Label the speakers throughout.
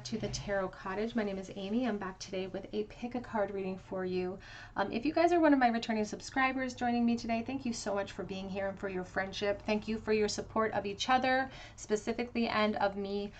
Speaker 1: back to the Tarot Cottage. My name is Amy. I'm back today with a pick a card reading for you. If you guys are one of my returning subscribers joining me today, thank you so much for being here and for your friendship. Thank you for your support of each other specifically and of me.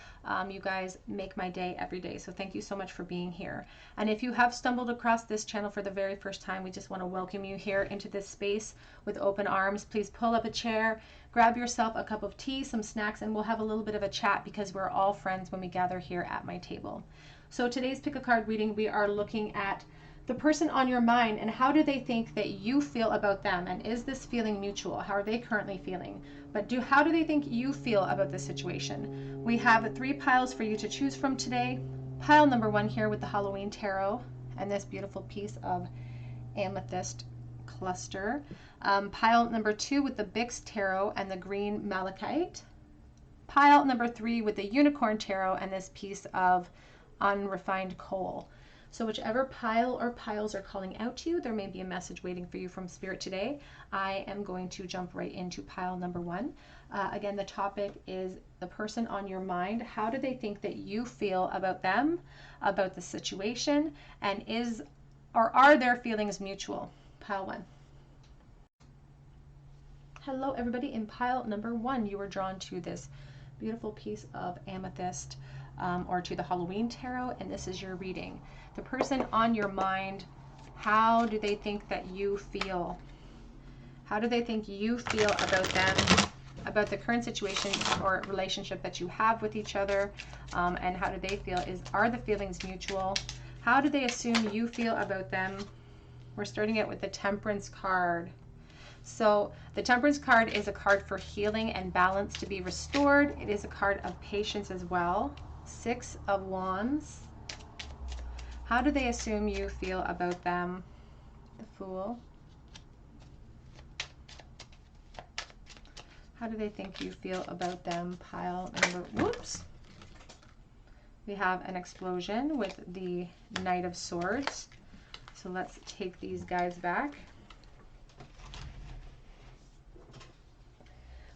Speaker 1: You guys make my day every day, so thank you so much for being here. And if you have stumbled across this channel for the very first time, we just want to welcome you here into this space with open arms. Please pull up a chair, grab yourself a cup of tea, some snacks, and we'll have a little bit of a chat because we're all friends when we gather here at my table. So today's pick a card reading, we are looking at the person on your mind and how do they think that you feel about them, and is this feeling mutual? How are they currently feeling? But how do they think you feel about this situation? We have 3 piles for you to choose from today. Pile number 1 here with the Halloween Tarot and this beautiful piece of amethyst cluster. Pile number 2 with the Bix Tarot and the green malachite. Pile number 3 with the Unicorn Tarot and this piece of unrefined coal. So whichever pile or piles are calling out to you, there may be a message waiting for you from Spirit today. I am going to jump right into pile number 1. Again, the topic is the person on your mind. How do they think that you feel about them, about the situation, and are their feelings mutual? Pile 1. Hello everybody. In pile number 1, you were drawn to this beautiful piece of amethyst or to the Halloween Tarot, and this is your reading. The person on your mind, how do they think that you feel? How do they think you feel about them, about the current situation or relationship that you have with each other, and how do they feel? Are the feelings mutual? How do they assume you feel about them? We're starting out with the Temperance card. So the Temperance card is a card for healing and balance to be restored. It is a card of patience as well. 6 of Wands. How do they assume you feel about them? The Fool. How do they think you feel about them? Pile number, whoops. We have an explosion with the Knight of Swords. So let's take these guys back.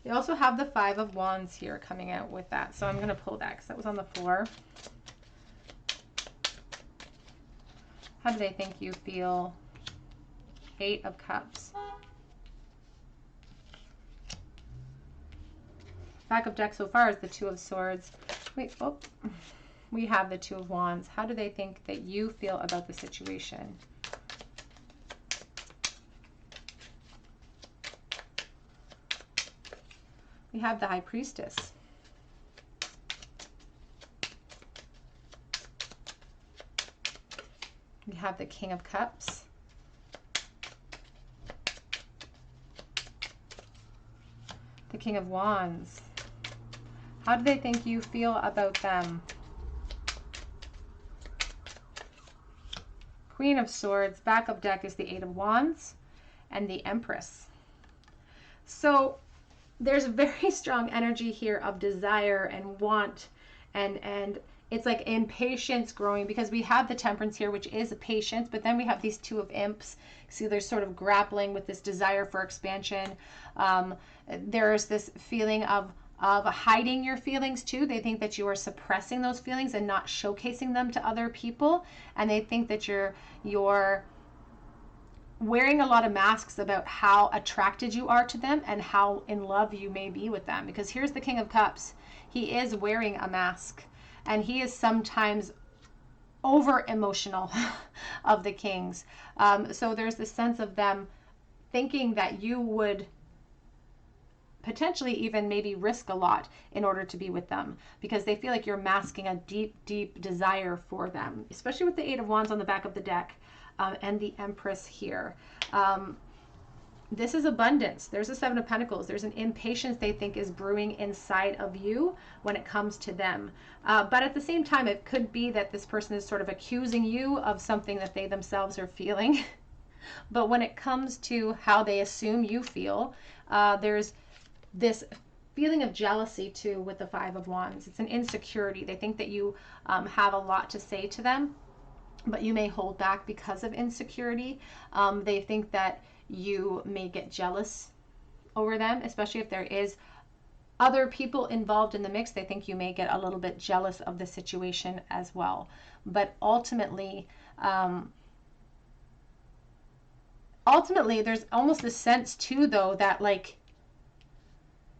Speaker 1: We also have the 5 of Wands here coming out with that. So I'm going to pull that because that was on the floor. How do they think you feel? 8 of Cups. Back of deck so far is the 2 of Swords. Wait, oh, we have the 2 of Wands. How do they think that you feel about the situation? We have the High Priestess. We have the King of Cups. The King of Wands. How do they think you feel about them? Queen of Swords. Back of deck is the 8 of Wands and the Empress. So there's a very strong energy here of desire and want, and it's like impatience growing, because we have the Temperance here, which is a patience, but then we have these 2 of Imps. See, they're sort of grappling with this desire for expansion. There's this feeling of hiding your feelings too. They think that you are suppressing those feelings and not showcasing them to other people, and they think that you're wearing a lot of masks about how attracted you are to them and how in love you may be with them. Because here's the King of Cups. He is wearing a mask, and he is sometimes over emotional of the kings. So there's this sense of them thinking that you would potentially even maybe risk a lot in order to be with them, because they feel like you're masking a deep, deep desire for them, especially with the 8 of Wands on the back of the deck. And the Empress here. This is abundance. There's a 7 of Pentacles. There's an impatience they think is brewing inside of you when it comes to them. But at the same time, it could be that this person is sort of accusing you of something that they themselves are feeling. But when it comes to how they assume you feel, there's this feeling of jealousy too with the 5 of Wands. It's an insecurity. They think that you have a lot to say to them, but you may hold back because of insecurity. They think that you may get jealous over them, especially if there is other people involved in the mix, they think you may get a little bit jealous of the situation as well. But ultimately, there's almost a sense too, though, that like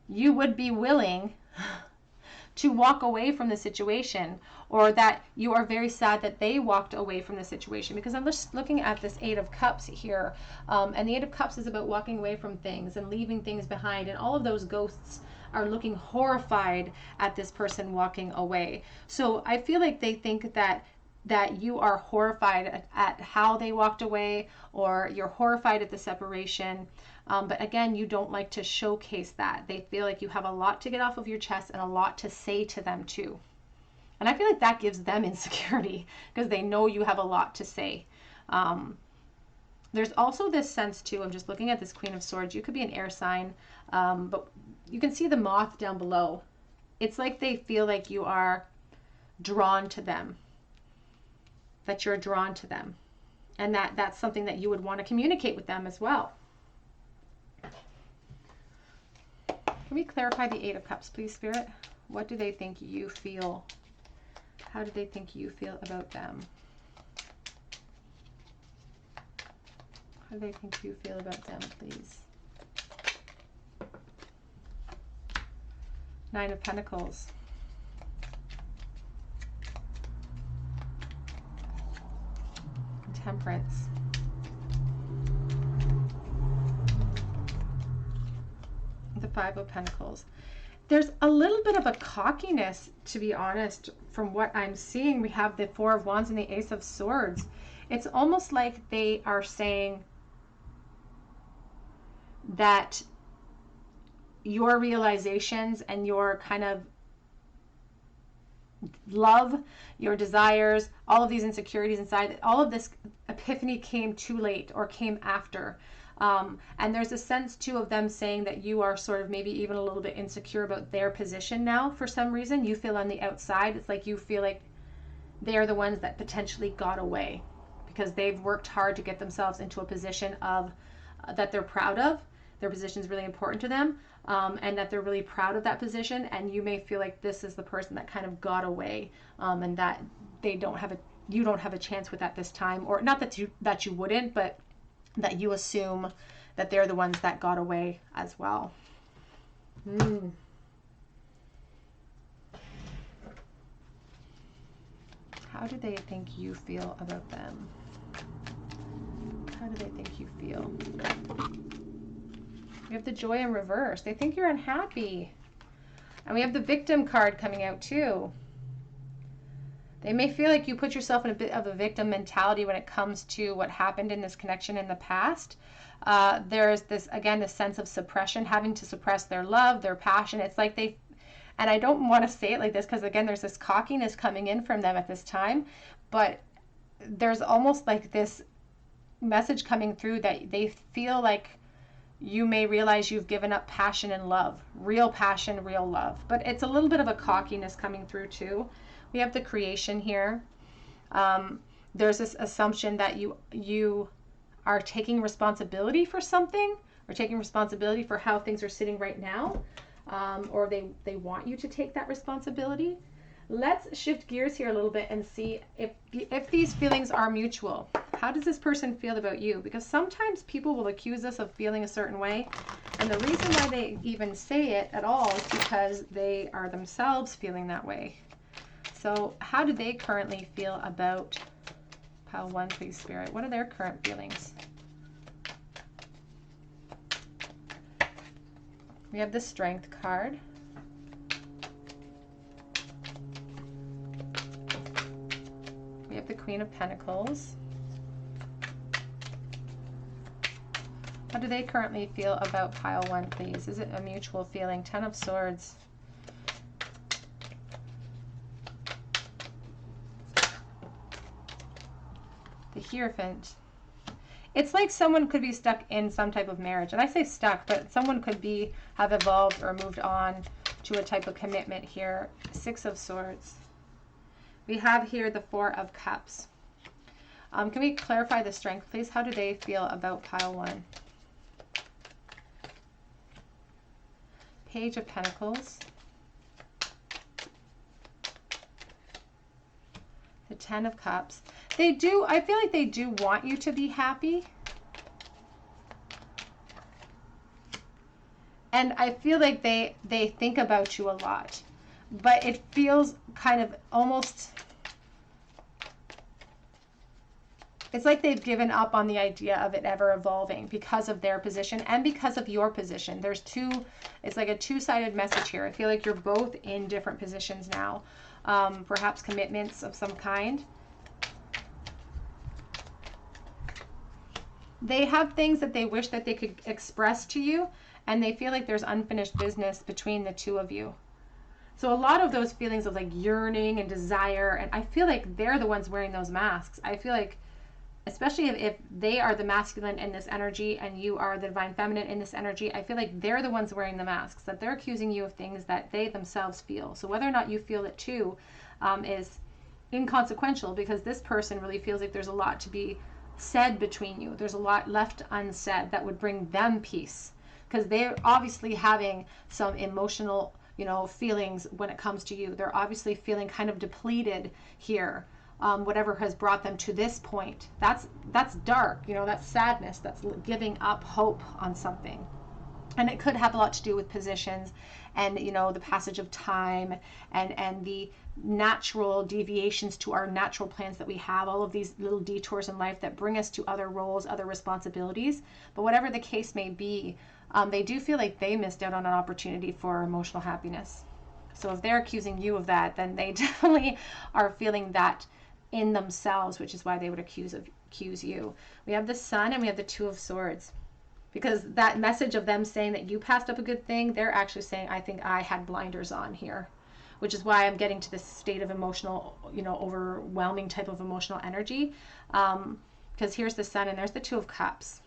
Speaker 1: you would be willing to walk away from the situation, or that you are very sad that they walked away from the situation. Because I'm just looking at this Eight of Cups here, and the Eight of Cups is about walking away from things and leaving things behind, and all of those ghosts are looking horrified at this person walking away. So I feel like they think that you are horrified at how they walked away, or you're horrified at the separation. But again, you don't like to showcase that. They feel like you have a lot to get off of your chest and a lot to say to them too. And I feel like that gives them insecurity, because they know you have a lot to say. There's also this sense too, I'm just looking at this Queen of Swords. You could be an air sign, but you can see the moth down below. It's like they feel like you are drawn to them, that you're drawn to them, and that's something that you would want to communicate with them as well. Can we clarify the Eight of Cups, please, Spirit? What do they think you feel? How do they think you feel about them? How do they think you feel about them, please? Nine of Pentacles. Temperance. The Five of Pentacles. There's a little bit of a cockiness, to be honest, from what I'm seeing. We have the Four of Wands and the Ace of Swords. It's almost like they are saying that your realizations and your kind of love, your desires, all of these insecurities inside, all of this epiphany came too late or came after. And there's a sense too of them saying that you are sort of maybe even a little bit insecure about their position now. For some reason, you feel on the outside, it's like you feel like they're the ones that potentially got away because they've worked hard to get themselves into a position of that they're proud of. Their position is really important to them, and that they're really proud of that position. And you may feel like this is the person that kind of got away, and that you don't have a chance with at this time, or not that you wouldn't, but that you assume that they're the ones that got away as well. How do they think you feel about them? How do they think you feel? We have the Joy in reverse. They think you're unhappy. And we have the Victim card coming out too. They may feel like you put yourself in a bit of a victim mentality when it comes to what happened in this connection in the past. There's this, again, this sense of suppression, having to suppress their love, their passion. It's like they, and I don't want to say it like this because, again, there's this cockiness coming in from them at this time, but there's almost like this message coming through that they feel like you may realize you've given up passion and love, real passion, real love. But it's a little bit of a cockiness coming through too. We have the Creation here. There's this assumption that you are taking responsibility for something, or taking responsibility for how things are sitting right now, or they want you to take that responsibility. Let's shift gears here a little bit and see if these feelings are mutual. How does this person feel about you? Because sometimes people will accuse us of feeling a certain way, and the reason why they even say it at all is because they are themselves feeling that way. So how do they currently feel about pile one, please, Spirit? What are their current feelings? We have the Strength card. We have the Queen of Pentacles. How do they currently feel about pile one, please? Is it a mutual feeling? Ten of Swords. The Hierophant. It's like someone could be stuck in some type of marriage. And I say stuck, but someone could have evolved or moved on to a type of commitment here. Six of Swords. We have here the Four of Cups. Can we clarify the Strength, please? How do they feel about pile one? Page of Pentacles, the Ten of Cups. I feel like they do want you to be happy. And I feel like they think about you a lot. But it feels kind of almost, it's like they've given up on the idea of it ever evolving because of their position and because of your position. There's it's like a two-sided message here. I feel like you're both in different positions now. Perhaps commitments of some kind. They have things that they wish that they could express to you, and they feel like there's unfinished business between the two of you. So a lot of those feelings of like yearning and desire, and I feel like they're the ones wearing those masks. I feel like, especially if they are the masculine in this energy and you are the divine feminine in this energy, I feel like they're the ones wearing the masks, that they're accusing you of things that they themselves feel. So whether or not you feel it too is inconsequential, because this person really feels like there's a lot to be said between you. There's a lot left unsaid that would bring them peace, because they're obviously having some emotional, feelings when it comes to you. They're obviously feeling kind of depleted here. Whatever has brought them to this point. That's dark, that's sadness, that's giving up hope on something. And it could have a lot to do with positions and, the passage of time and the natural deviations to our natural plans that we have, all of these little detours in life that bring us to other roles, other responsibilities. But whatever the case may be, they do feel like they missed out on an opportunity for emotional happiness. So if they're accusing you of that, then they definitely are feeling that in themselves, which is why they would accuse you. We have the Sun and we have the Two of Swords. Because that message of them saying that you passed up a good thing, they're actually saying, I think I had blinders on here. Which is why I'm getting to this state of emotional, overwhelming type of emotional energy. Because here's the Sun and there's the Two of Cups.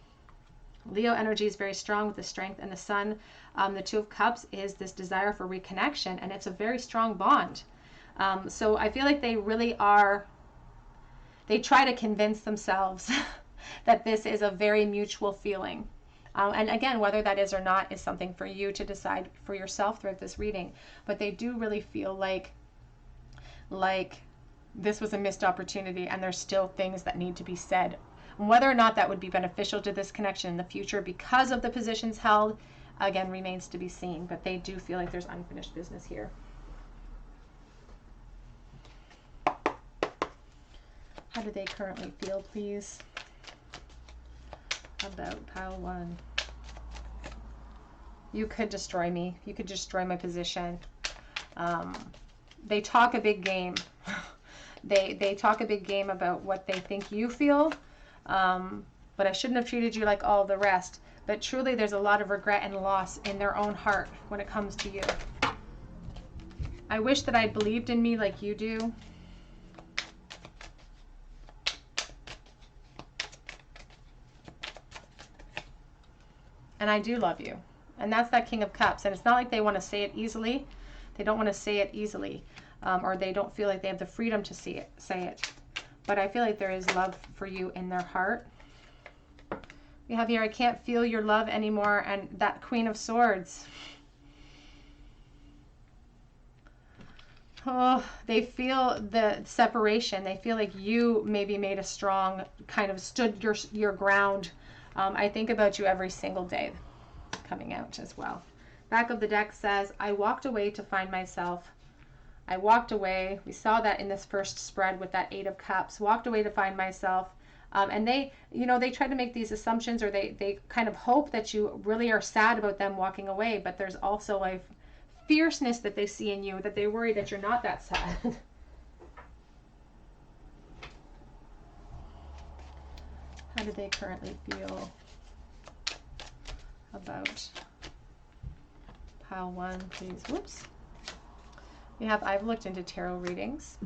Speaker 1: Leo energy is very strong with the Strength and the Sun. The Two of Cups is this desire for reconnection, and it's a very strong bond. So I feel like they really are, they try to convince themselves that this is a very mutual feeling. And again, whether that is or not is something for you to decide for yourself throughout this reading. But they do really feel like this was a missed opportunity, and there's still things that need to be said. And whether or not that would be beneficial to this connection in the future because of the positions held, again, remains to be seen. But they do feel like there's unfinished business here. How do they currently feel, please? About pile 1. You could destroy me. You could destroy my position. They talk a big game. They talk a big game about what they think you feel. But I shouldn't have treated you like all the rest. But truly, there's a lot of regret and loss in their own heart when it comes to you. I wish that I believed in me like you do. And I do love you. And that's that King of Cups. And it's not like they want to say it easily. They don't want to say it easily. Or they don't feel like they have the freedom to say it. But I feel like there is love for you in their heart. We have here, I can't feel your love anymore. And that Queen of Swords. Oh, they feel the separation. They feel like you maybe made a strong, kind of stood your ground. I think about you every single day. Coming out as well. Back of the deck says, I walked away to find myself. I walked away. We saw that in this first spread with that 8 of Cups. Walked away to find myself. And they, they try to make these assumptions, or they kind of hope that you really are sad about them walking away. But there's also a fierceness that they see in you, that they worry that you're not that sad. How do they currently feel about pile 1, please? Whoops. We have, I've looked into tarot readings.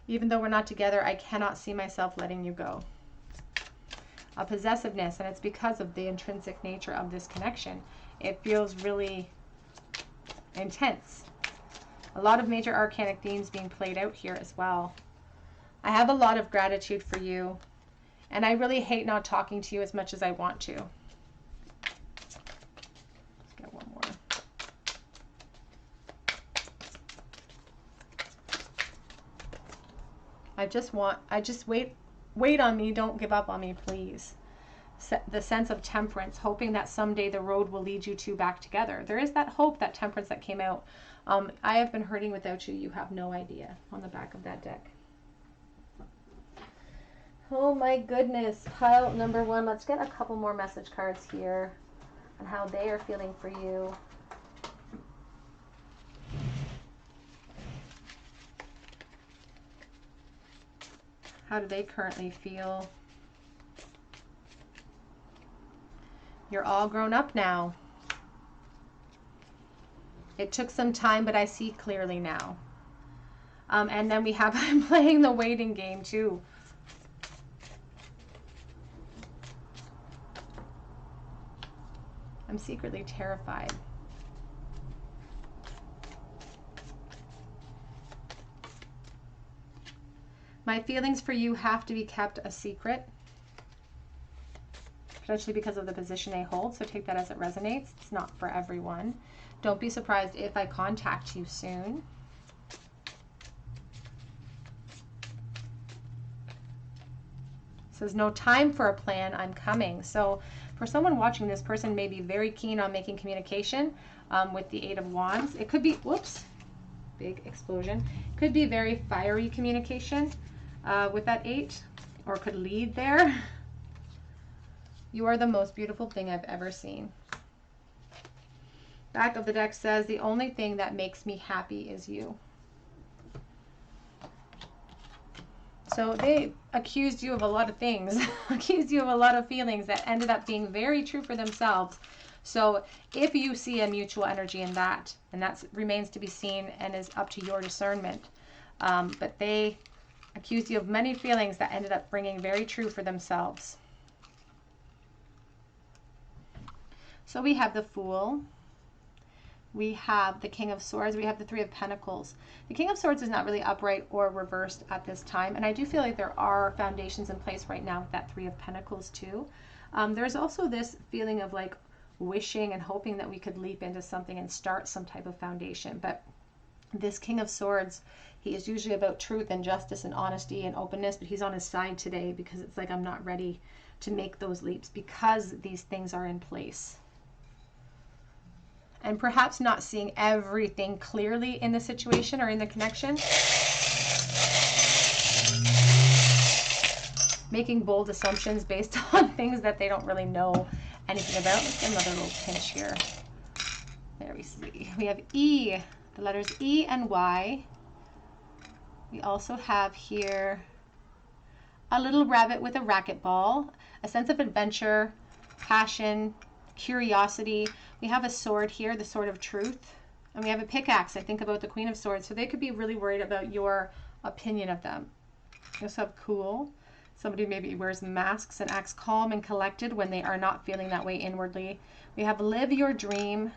Speaker 1: Even though we're not together, I cannot see myself letting you go. A possessiveness, and it's because of the intrinsic nature of this connection. It feels really intense. A lot of major arcanic themes being played out here as well. I have a lot of gratitude for you. And I really hate not talking to you as much as I want to. Let's get one more. Wait on me. Don't give up on me, please. The sense of temperance, hoping that someday the road will lead you two back together. There is that hope, that temperance that came out. I have been hurting without you. You have no idea, on the back of that deck. Oh my goodness. Pile number 1. Let's get a couple more message cards here on how they are feeling for you. How do they currently feel? You're all grown up now. It took some time, but I see clearly now. And then we have, I'm playing the waiting game too. I'm secretly terrified. My feelings for you have to be kept a secret, potentially because of the position they hold, so take that as it resonates. It's not for everyone. Don't be surprised if I contact you soon. It says no time for a plan, I'm coming. So for someone watching, this person may be very keen on making communication with the 8 of Wands. It could be, whoops, big explosion. Could be very fiery communication with that 8, or could lead there. You are the most beautiful thing I've ever seen. Back of the deck says, the only thing that makes me happy is you. So they accused you of a lot of things, accused you of a lot of feelings that ended up being very true for themselves. So if you see a mutual energy in that, and that remains to be seen and is up to your discernment, but they accused you of many feelings that ended up bringing very true for themselves. So we have the Fool. We have the King of Swords. We have the 3 of Pentacles. The King of Swords is not really upright or reversed at this time. And I do feel like there are foundations in place right now with that 3 of Pentacles too. There's also this feeling of like wishing and hoping that we could leap into something and start some type of foundation. But this King of Swords, he is usually about truth and justice and honesty and openness, but he's on his side today because it's like, I'm not ready to make those leaps because these things are in place. And perhaps not seeing everything clearly in the situation or in the connection. Making bold assumptions based on things that they don't really know anything about. Let's get another little pinch here. There we see. We have E, the letters E and Y. We also have here a little rabbit with a racquetball, a sense of adventure, passion, curiosity. We have a sword here, the sword of truth, and we have a pickaxe. I think about the Queen of Swords, so they could be really worried about your opinion of them. We also have cool. Somebody maybe wears masks and acts calm and collected when they are not feeling that way inwardly. We have live your dream.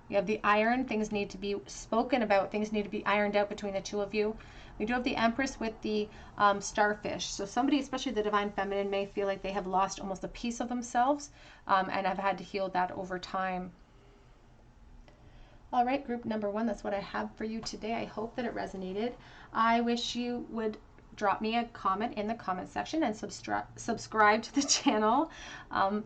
Speaker 1: We have the iron. Things need to be spoken about. Things need to be ironed out between the two of you. We do have the Empress with the starfish. So somebody, especially the Divine Feminine, may feel like they have lost almost a piece of themselves and have had to heal that over time. All right, group number 1, that's what I have for you today. I hope that it resonated. I wish you would drop me a comment in the comment section and subscribe to the channel.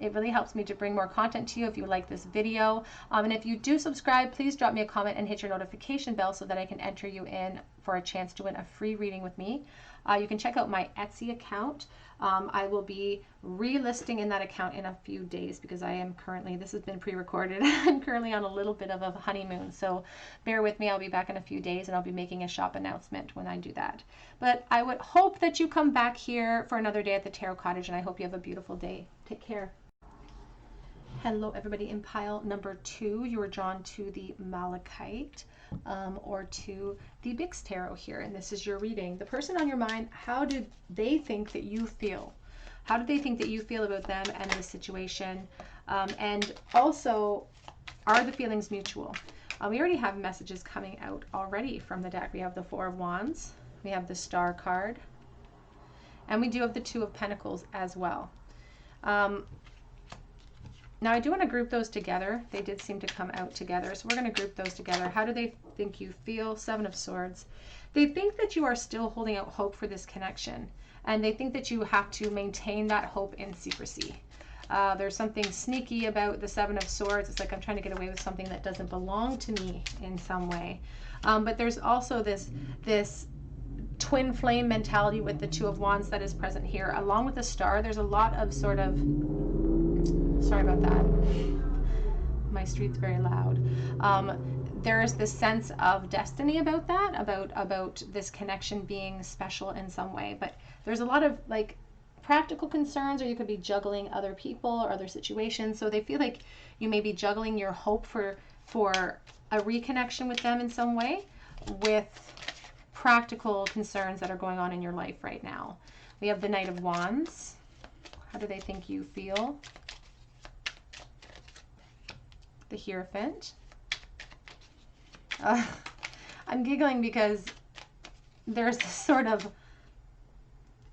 Speaker 1: It really helps me to bring more content to you if you like this video. And if you do subscribe, please drop me a comment and hit your notification bell so that I can enter you in for a chance to win a free reading with me. You can check out my Etsy account. I will be relisting in that account in a few days because I am currently, this has been pre-recorded, I'm currently on a little bit of a honeymoon. So bear with me, I'll be back in a few days and I'll be making a shop announcement when I do that. But I would hope that you come back here for another day at the Tarot Cottage, and I hope you have a beautiful day. Take care. Hello everybody. In pile number 2, you were drawn to the Malachite or to the Bix Tarot here, and this is your reading. The person on your mind, how do they think that you feel? How do they think that you feel about them and the situation? And also, are the feelings mutual? We already have messages coming out already from the deck. We have the 4 of Wands. We have the Star card. And we do have the Two of Pentacles as well. Now I do want to group those together. They did seem to come out together. So we're going to group those together. How do they think you feel? Seven of Swords. They think that you are still holding out hope for this connection. And they think that you have to maintain that hope in secrecy. There's something sneaky about the Seven of Swords. It's like I'm trying to get away with something that doesn't belong to me in some way. But there's also this twin flame mentality with the Two of Wands that is present here. Along with the Star, there's a lot of sort of... Sorry about that. My street's very loud. There's this sense of destiny about that, about this connection being special in some way. But there's a lot of like practical concerns, or you could be juggling other people or other situations. So they feel like you may be juggling your hope for a reconnection with them in some way with practical concerns that are going on in your life right now. We have the Knight of Wands. How do they think you feel? The Hierophant. I'm giggling because there's this sort of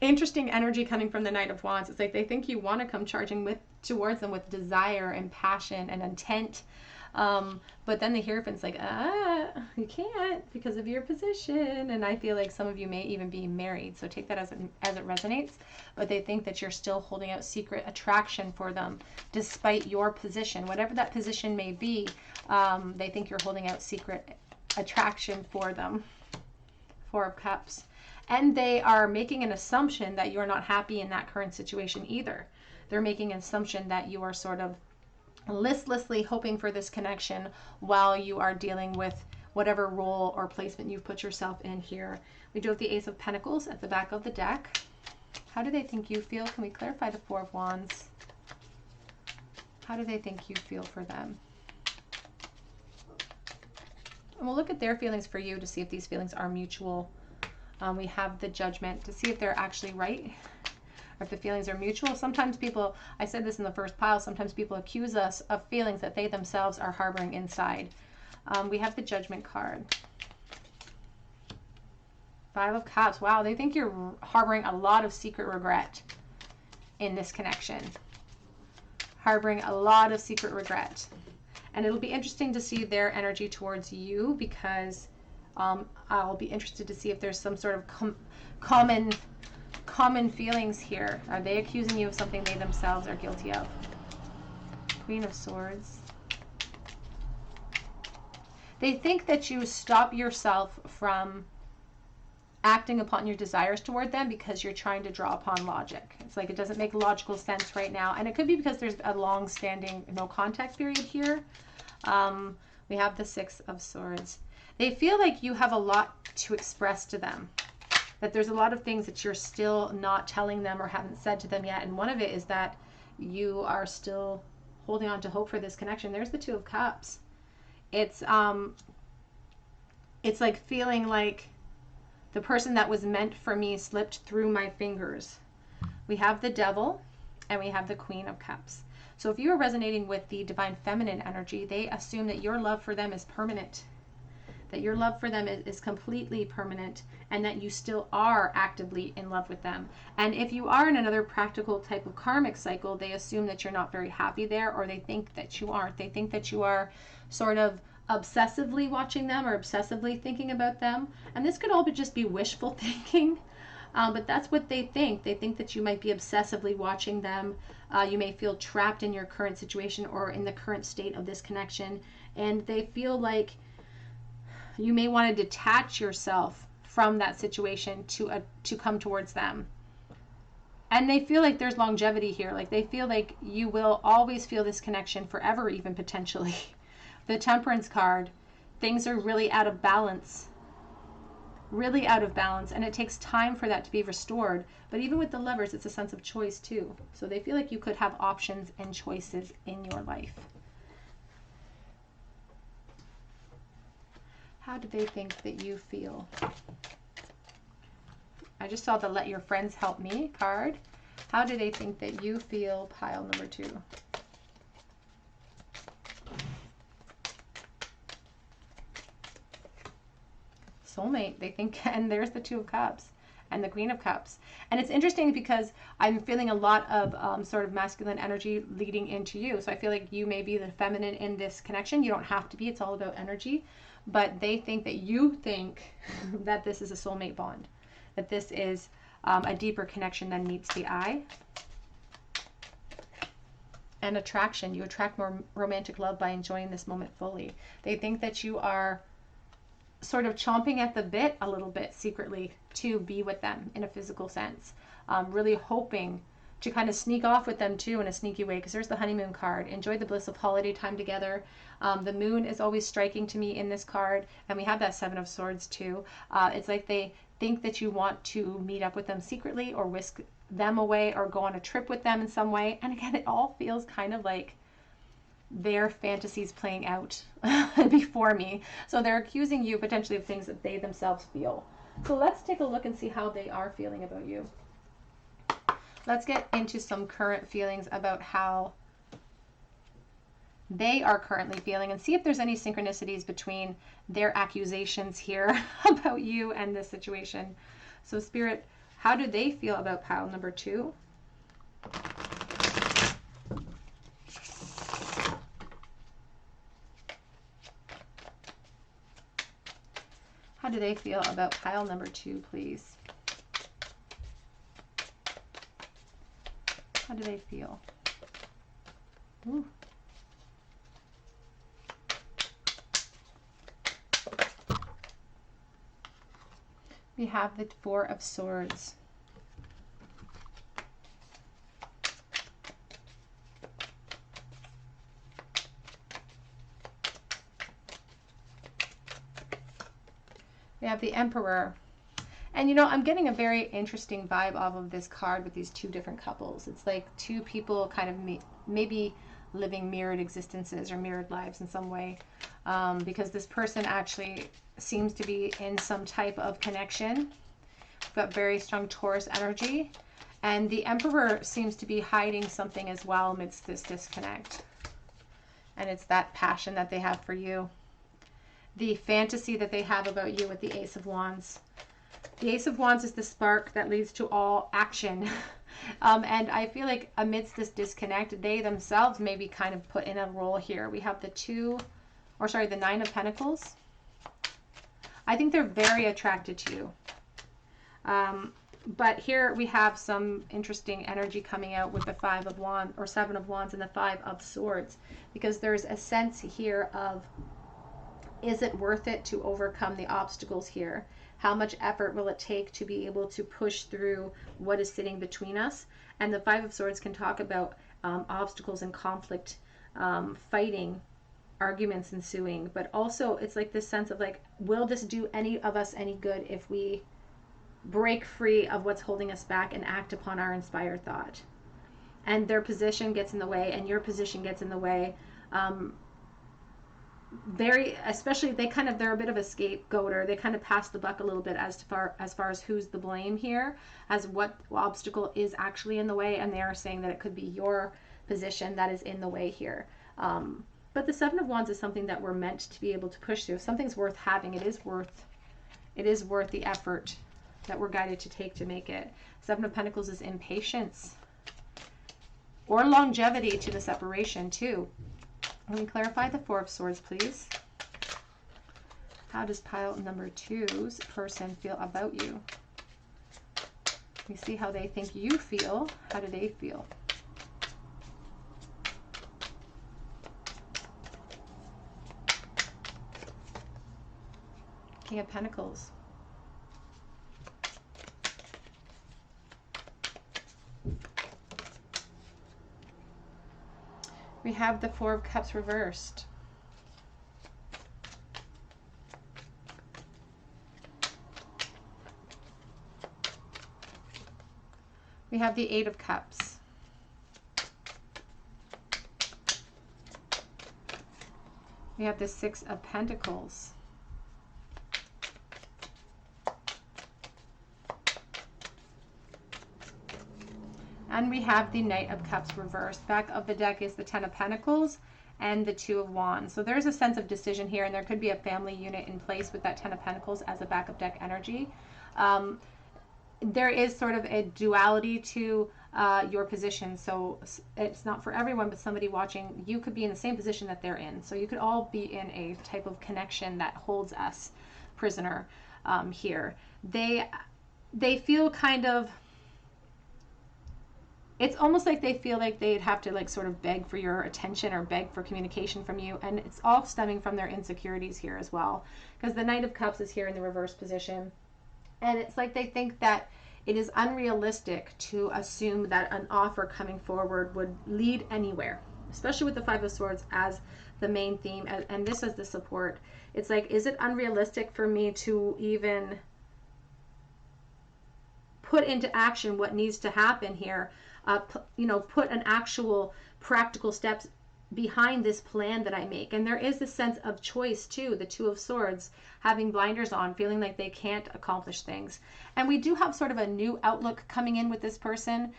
Speaker 1: interesting energy coming from the Knight of Wands. It's like they think you want to come charging towards them with desire and passion and intent. But then the Hierophant's like, you can't because of your position. And I feel like some of you may even be married. So take that as it resonates. But they think that you're still holding out secret attraction for them despite your position. Whatever that position may be, they think you're holding out secret attraction for them. Four of Cups. And they are making an assumption that you're not happy in that current situation either. They're making an assumption that you are sort of listlessly hoping for this connection while you are dealing with whatever role or placement you've put yourself in here. We do have the Ace of Pentacles at the back of the deck. How do they think you feel? Can we clarify the Four of Wands? How do they think you feel for them? And we'll look at their feelings for you to see if these feelings are mutual. We have the Judgment to see if they're actually right, or if the feelings are mutual. Sometimes people, I said this in the first pile, sometimes people accuse us of feelings that they themselves are harboring inside. We have the Judgment card. Five of Cups. Wow, they think you're harboring a lot of secret regret in this connection. Harboring a lot of secret regret. And it'll be interesting to see their energy towards you, because I'll be interested to see if there's some sort of common feelings here. Are they accusing you of something they themselves are guilty of? Queen of Swords. They think that you stop yourself from acting upon your desires toward them because you're trying to draw upon logic. It's like it doesn't make logical sense right now. And it could be because there's a long-standing no contact period here. We have the Six of Swords. They feel like you have a lot to express to them. That there's a lot of things that you're still not telling them or haven't said to them yet. And one of it is that you are still holding on to hope for this connection. There's the Two of Cups. It's like feeling like the person that was meant for me slipped through my fingers. We have the Devil and we have the Queen of Cups. So if you are resonating with the Divine Feminine energy, they assume that your love for them is permanent. That your love for them is completely permanent, and that you still are actively in love with them. And if you are in another practical type of karmic cycle, they assume that you're not very happy there, or they think that you aren't. They think that you are sort of obsessively watching them or obsessively thinking about them. And this could all just be wishful thinking, but that's what they think. They think that you might be obsessively watching them. You may feel trapped in your current situation or in the current state of this connection, and they feel like you may want to detach yourself from that situation to come towards them. And they feel like there's longevity here. Like they feel like you will always feel this connection forever, even potentially. The Temperance card, things are really out of balance. Really out of balance. And it takes time for that to be restored. But even with the Lovers, it's a sense of choice too. So they feel like you could have options and choices in your life. How do they think that you feel? I just saw the Let Your Friends Help Me card. How do they think that you feel? Pile number 2. Soulmate, they think, and there's the Two of Cups. and the Queen of Cups. And it's interesting because I'm feeling a lot of sort of masculine energy leading into you. So I feel like you may be the feminine in this connection. You don't have to be. It's all about energy. But they think that you think that this is a soulmate bond, that this is a deeper connection than meets the eye. And attraction. You attract more romantic love by enjoying this moment fully. They think that you are sort of chomping at the bit a little bit secretly to be with them in a physical sense. Really hoping to kind of sneak off with them too in a sneaky way, because there's the honeymoon card. Enjoy the bliss of holiday time together. The moon is always striking to me in this card, and we have that Seven of Swords too. It's like they think that you want to meet up with them secretly or whisk them away or go on a trip with them in some way. And again, it all feels kind of like their fantasies playing out before me. So they're accusing you potentially of things that they themselves feel. So let's take a look and see how they are feeling about you. Let's get into some current feelings about how they are currently feeling and see if there's any synchronicities between their accusations here about you and this situation. So Spirit, how do they feel about pile number 2? How do they feel about pile number 2, please? How do they feel? Ooh. We have the Four of Swords. We have the Emperor. And you know, I'm getting a very interesting vibe off of this card with these two different couples. It's like two people kind of maybe living mirrored existences or mirrored lives in some way. Because this person actually seems to be in some type of connection. We've got very strong Taurus energy. And the Emperor seems to be hiding something as well amidst this disconnect. And it's that passion that they have for you. The fantasy that they have about you with the Ace of Wands. The Ace of Wands is the spark that leads to all action. And I feel like amidst this disconnect, they themselves may be kind of put in a role here. We have the Nine of Pentacles. I think they're very attracted to you. But here we have some interesting energy coming out with the Five of Wands or Seven of Wands and the Five of Swords, because there's a sense here of, is it worth it to overcome the obstacles here? How much effort will it take to be able to push through what is sitting between us? And the Five of Swords can talk about obstacles and conflict, fighting, arguments ensuing, but also it's like this sense of like, will this do any of us any good if we break free of what's holding us back and act upon our inspired thought? And their position gets in the way and your position gets in the way. Especially they're a bit of a scapegoater. They kind of pass the buck a little bit as far as who's the blame here, as what obstacle is actually in the way, and they are saying that it could be your position that is in the way here. But the Seven of Wands is something that we're meant to be able to push through. If something's worth having, it is worth the effort that we're guided to take to make it. Seven of Pentacles is impatience or longevity to the separation too. Let me clarify the Four of Swords, please. How does pile number 2's person feel about you? We see how they think you feel. How do they feel? King of Pentacles. We have the Four of Cups reversed. We have the Eight of Cups. We have the Six of Pentacles. And we have the Knight of Cups reversed. Back of the deck is the Ten of Pentacles and the Two of Wands. So there's a sense of decision here, and there could be a family unit in place with that Ten of Pentacles as a backup deck energy. there is sort of a duality to your position. So it's not for everyone, but somebody watching, you could be in the same position that they're in. So you could all be in a type of connection that holds us prisoner here. They feel kind of, it's almost like they feel like they'd have to like sort of beg for your attention or beg for communication from you. And it's all stemming from their insecurities here as well. Because the Knight of Cups is here in the reverse position. And it's like they think that it is unrealistic to assume that an offer coming forward would lead anywhere, especially with the Five of Swords as the main theme. And this is the support. It's like, is it unrealistic for me to even put into action what needs to happen here? You know, put an actual practical steps behind this plan that I make. And there is this sense of choice too, the Two of Swords, having blinders on, feeling like they can't accomplish things. And we do have sort of a new outlook coming in with this person.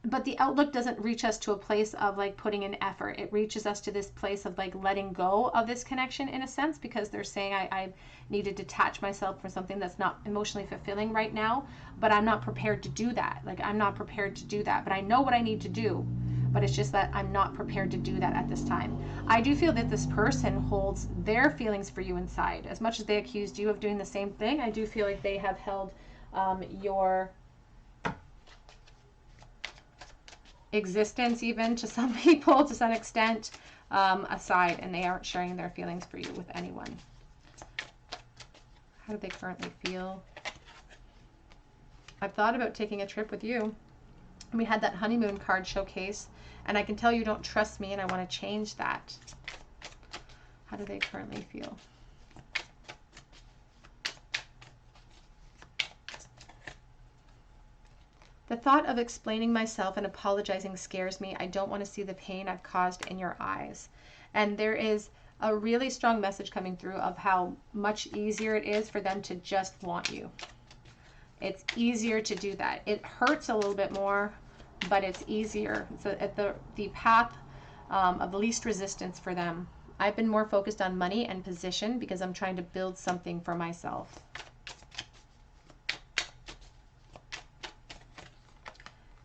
Speaker 1: But the outlook doesn't reach us to a place of like putting in effort. It reaches us to this place of like letting go of this connection in a sense, because they're saying I need to detach myself from something that's not emotionally fulfilling right now, but I'm not prepared to do that. Like, I'm not prepared to do that, but I know what I need to do, but it's just that I'm not prepared to do that at this time. I do feel that this person holds their feelings for you inside. As much as they accused you of doing the same thing, I do feel like they have held your existence, even to some people, to some extent, aside, and they aren't sharing their feelings for you with anyone. How do they currently feel? I've thought about taking a trip with you. We had that honeymoon card showcase, and I can tell you don't trust me, and I want to change that. How do they currently feel? The thought of explaining myself and apologizing scares me. I don't want to see the pain I've caused in your eyes. And there is a really strong message coming through of how much easier it is for them to just want you. It's easier to do that. It hurts a little bit more, but it's easier. So at the path of least resistance for them. I've been more focused on money and position because I'm trying to build something for myself.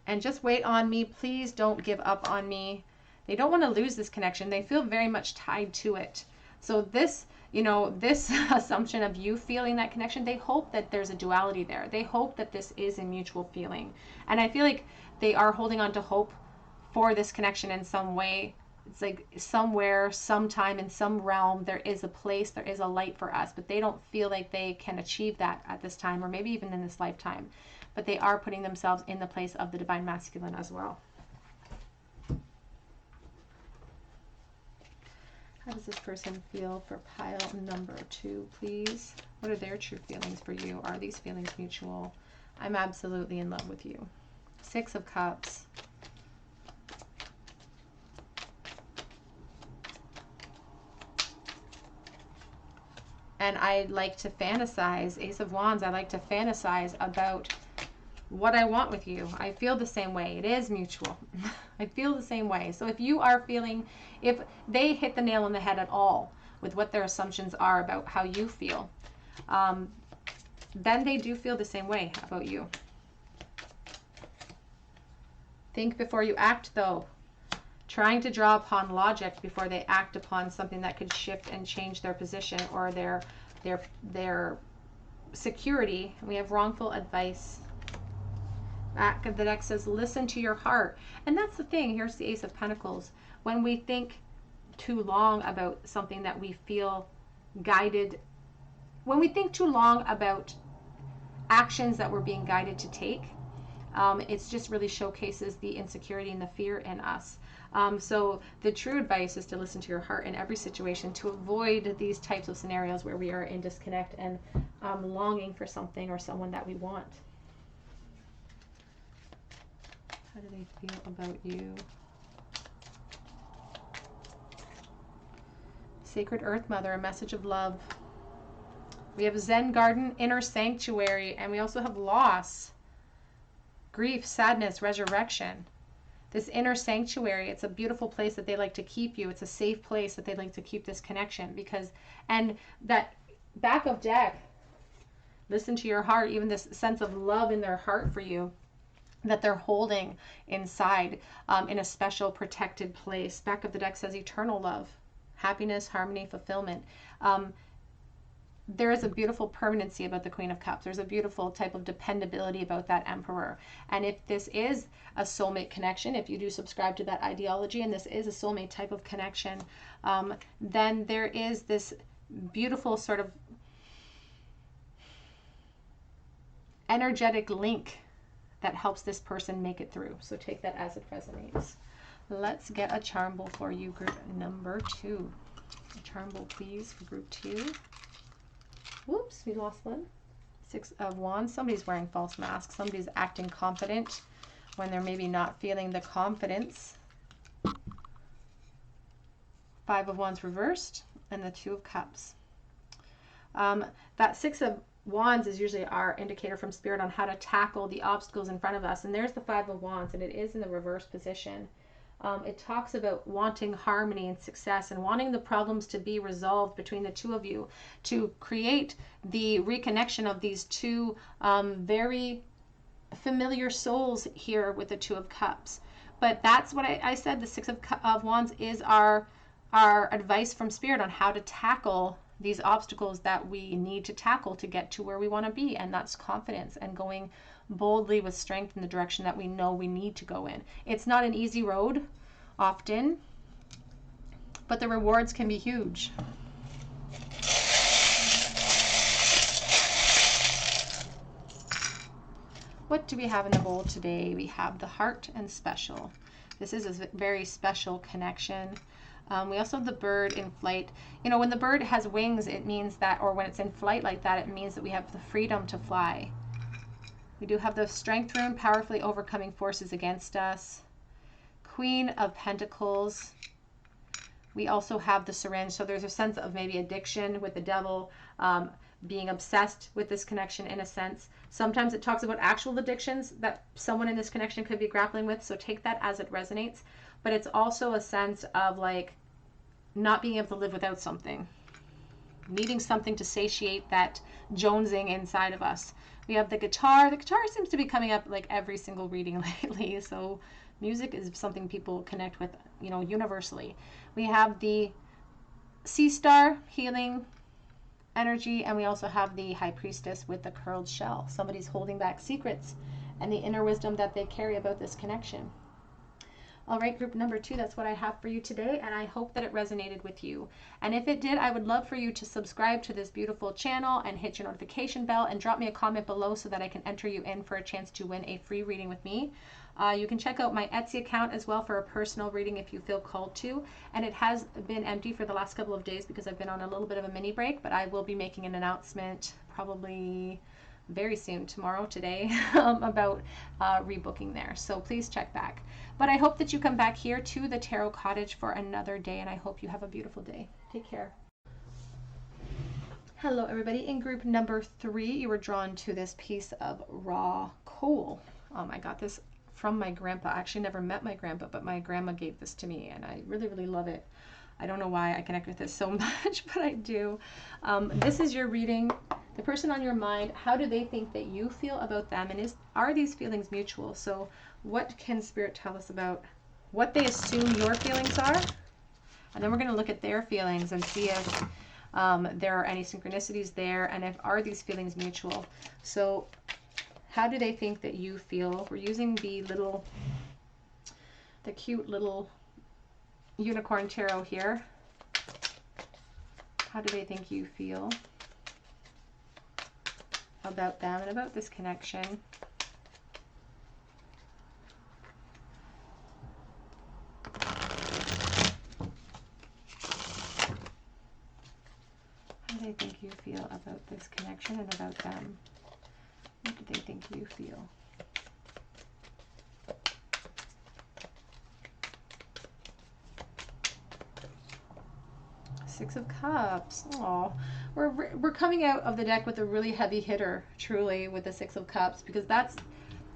Speaker 1: And just wait on me. Please don't give up on me. They don't want to lose this connection. They feel very much tied to it. So this, you know, this assumption of you feeling that connection, they hope that there's a duality there. They hope that this is a mutual feeling. And I feel like they are holding on to hope for this connection in some way. It's like somewhere, sometime, in some realm, there is a place, there is a light for us, but they don't feel like they can achieve that at this time, or maybe even in this lifetime. But they are putting themselves in the place of the divine masculine as well. How does this person feel for pile number 2, please? What are their true feelings for you? Are these feelings mutual? I'm absolutely in love with you. 6 of Cups. And I like to fantasize, Ace of Wands, I like to fantasize about what I want with you. I feel the same way. It is mutual. I feel the same way. So if you are feeling, if they hit the nail on the head at all with what their assumptions are about how you feel, then they do feel the same way about you. Think before you act, though. Trying to draw upon logic before they act upon something that could shift and change their position or their security. We have wrongful advice. Back of the deck says, listen to your heart. And that's the thing. Here's the Ace of Pentacles. When we think too long about something that we feel guided, when we think too long about actions that we're being guided to take, it just really showcases the insecurity and the fear in us. So the true advice is to listen to your heart in every situation, to avoid these types of scenarios where we are in disconnect and longing for something or someone that we want. How do they feel about you? Sacred Earth Mother, a message of love. We have Zen Garden, Inner Sanctuary, and we also have loss, grief, sadness, resurrection. This inner sanctuary, it's a beautiful place that they like to keep you. It's a safe place that they like to keep this connection because, and that back of deck, Listen to your heart, even this sense of love in their heart for you that they're holding inside in a special protected place. Back of the deck says eternal love, happiness, harmony, fulfillment. There is a beautiful permanency about the Queen of Cups. There's a beautiful type of dependability about that Emperor. And if this is a soulmate connection, if you do subscribe to that ideology and this is a soulmate type of connection, then there is this beautiful sort of energetic link that helps this person make it through. So take that as it resonates. Let's get a charm bowl for you, group number 2. A charm bowl, please, for group 2. Whoops, we lost one. 6 of Wands. Somebody's wearing false masks. Somebody's acting confident when they're maybe not feeling the confidence. 5 of Wands reversed, and the 2 of Cups. That 6 of Wands is usually our indicator from Spirit on how to tackle the obstacles in front of us. And there's the 5 of Wands, and it is in the reverse position. It talks about wanting harmony and success and wanting the problems to be resolved between the two of you, to create the reconnection of these two very familiar souls here with the 2 of Cups. But that's what I said. The 6 of Wands is our advice from Spirit on how to tackle these obstacles that we need to tackle to get to where we want to be. And that's confidence and going boldly with strength in the direction that we know we need to go in. It's not an easy road often, but the rewards can be huge. What do we have in the bowl today? We have the heart and special. This is a very special connection. We also have the bird in flight. You know, when the bird has wings, it means that, or when it's in flight like that, it means that we have the freedom to fly. We do have the strength rune, powerfully overcoming forces against us. Queen of Pentacles. We also have the syringe. So there's a sense of maybe addiction with the devil, being obsessed with this connection in a sense. Sometimes it talks about actual addictions that someone in this connection could be grappling with. So take that as it resonates. But it's also a sense of like not being able to live without something, needing something to satiate that jonesing inside of us. We have the guitar. The guitar seems to be coming up like every single reading lately. So music is something people connect with, you know, universally. We have the sea star, healing energy, and we also have the high priestess with the curled shell. Somebody's holding back secrets and the inner wisdom that they carry about this connection. All right, group number 2, that's what I have for you today, and I hope that it resonated with you. And if it did, I would love for you to subscribe to this beautiful channel and hit your notification bell and drop me a comment below so that I can enter you in for a chance to win a free reading with me. You can check out my Etsy account as well for a personal reading if you feel called to. And it has been empty for the last couple of days because I've been on a little bit of a mini break, but I will be making an announcement probably very soon, tomorrow, today, about rebooking there. So please check back. But I hope that you come back here to the Tarot Cottage for another day, and I hope you have a beautiful day. Take care. Hello, everybody. In group number 3, you were drawn to this piece of raw coal. I got this from my grandpa. I actually never met my grandpa, but my grandma gave this to me, and I really, really love it. I don't know why I connect with this so much, but I do. This is your reading. The person on your mind, how do they think that you feel about them? And are these feelings mutual? So what can Spirit tell us about what they assume your feelings are? And then we're going to look at their feelings and see if there are any synchronicities there, and if are these feelings mutual. So how do they think that you feel? We're using the cute little unicorn tarot here. How do they think you feel about them and about this connection? How do they think you feel about this connection and about them? What do they think you feel? Six of Cups. Oh, we're coming out of the deck with a really heavy hitter, truly, with the Six of Cups, because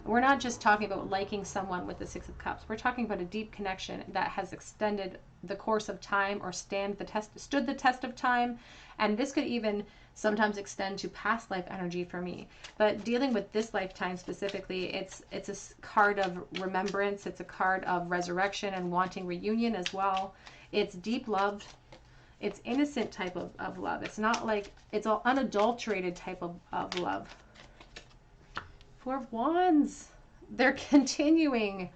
Speaker 1: we're not just talking about liking someone with the Six of Cups. We're talking about a deep connection that has extended the course of time or stood the test of time. And this could even sometimes extend to past life energy for me. But dealing with this lifetime specifically, it's a card of remembrance. It's a card of resurrection and wanting reunion as well. It's deep love. It's innocent type of love. It's not like, it's an unadulterated type of love. Four of Wands. They're continuing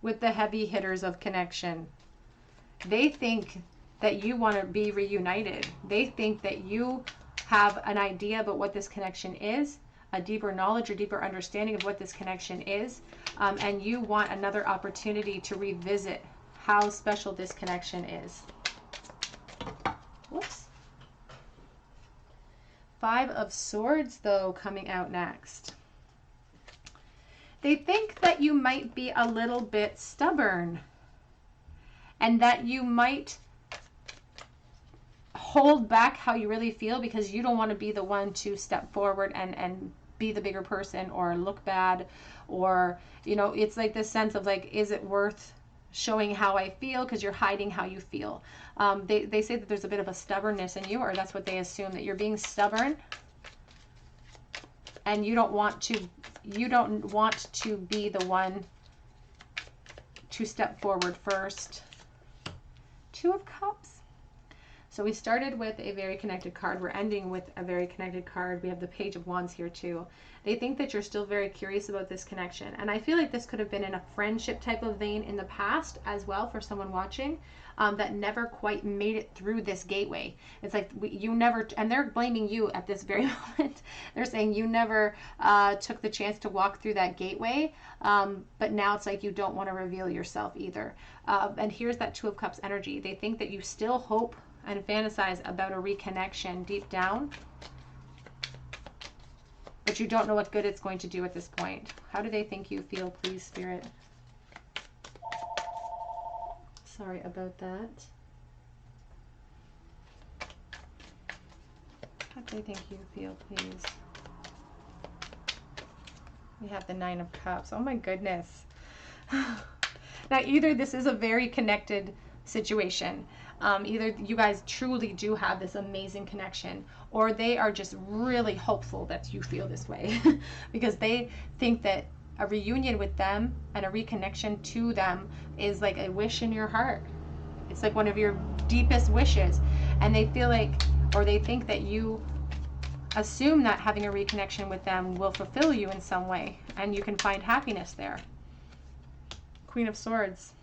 Speaker 1: with the heavy hitters of connection. They think that you want to be reunited. They think that you have an idea about what this connection is, a deeper knowledge or deeper understanding of what this connection is, and you want another opportunity to revisit how special this connection is. Whoops. Five of Swords, though, coming out next. They think that you might be a little bit stubborn and that you might hold back how you really feel because you don't want to be the one to step forward and be the bigger person or look bad, or, you know, it's like this sense of like, is it worth showing how I feel because you're hiding how you feel. They say that there's a bit of a stubbornness in you, or that's what they assume, that you're being stubborn and you don't want to be the one to step forward first. Two of Cups. So we started with a very connected card. We're ending with a very connected card. We have the Page of Wands here too. They think that you're still very curious about this connection. And I feel like this could have been in a friendship type of vein in the past as well for someone watching, that never quite made it through this gateway. It's like you never, and they're blaming you at this very moment. They're saying you never took the chance to walk through that gateway. But now it's like you don't want to reveal yourself either. And here's that Two of Cups energy. They think that you still hope and fantasize about a reconnection deep down, but you don't know what good it's going to do at this point. How do they think you feel, please, Spirit? Sorry about that. How do they think you feel, please? We have the Nine of Cups. Oh my goodness. Now, either this is a very connected situation, either you guys truly do have this amazing connection, or they are just really hopeful that you feel this way because they think that a reunion with them and a reconnection to them is like a wish in your heart. It's like one of your deepest wishes, and they feel like, or they think that you assume that having a reconnection with them will fulfill you in some way and you can find happiness there. Queen of Swords.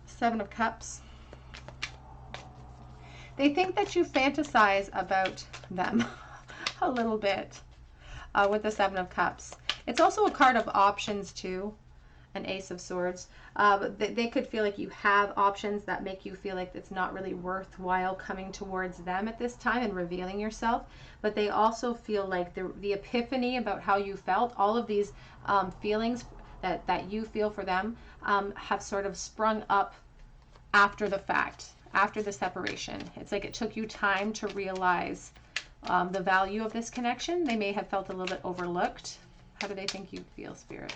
Speaker 1: Seven of Cups. They think that you fantasize about them a little bit with the Seven of Cups. It's also a card of options too, an Ace of Swords. They could feel like you have options that make you feel like it's not really worthwhile coming towards them at this time and revealing yourself. But they also feel like the epiphany about how you felt, all of these feelings that you feel for them have sort of sprung up after the fact, after the separation. It's like it took you time to realize the value of this connection. They may have felt a little bit overlooked. How do they think you feel, Spirit?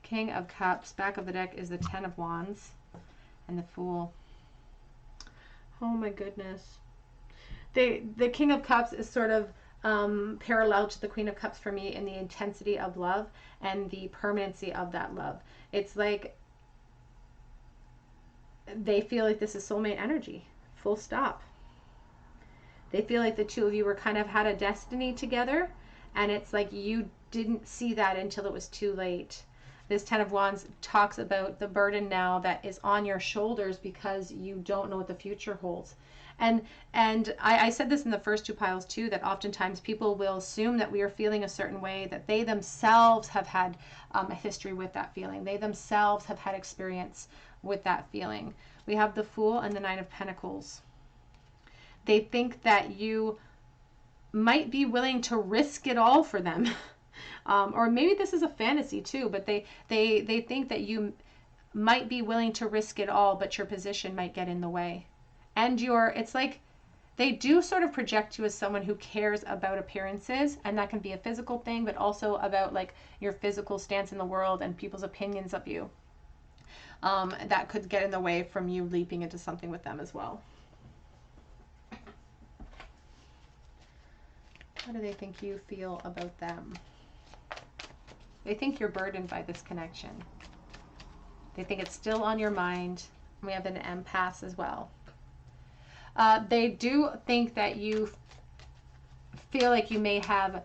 Speaker 1: King of Cups. Back of the deck is the Ten of Wands and the Fool. Oh my goodness. The King of Cups is sort of parallel to the Queen of Cups for me in the intensity of love and the permanency of that love. It's like they feel like this is soulmate energy, full stop. They feel like the two of you were kind of had a destiny together, and it's like you didn't see that until it was too late. This Ten of Wands talks about the burden now that is on your shoulders because you don't know what the future holds. And I said this in the first two piles too, that oftentimes people will assume that we are feeling a certain way, that they themselves have had a history with that feeling. They themselves have had experience with that feeling. We have the Fool and the Nine of Pentacles. They think that you might be willing to risk it all for them. Or maybe this is a fantasy too, but they think that you might be willing to risk it all, but your position might get in the way. and it's like they do sort of project you as someone who cares about appearances, and that can be a physical thing, but also about like your physical stance in the world and people's opinions of you. That could get in the way from you leaping into something with them as well. How do they think you feel about them? They think you're burdened by this connection. They think it's still on your mind. We have an empath as well. They do think that you feel like you may have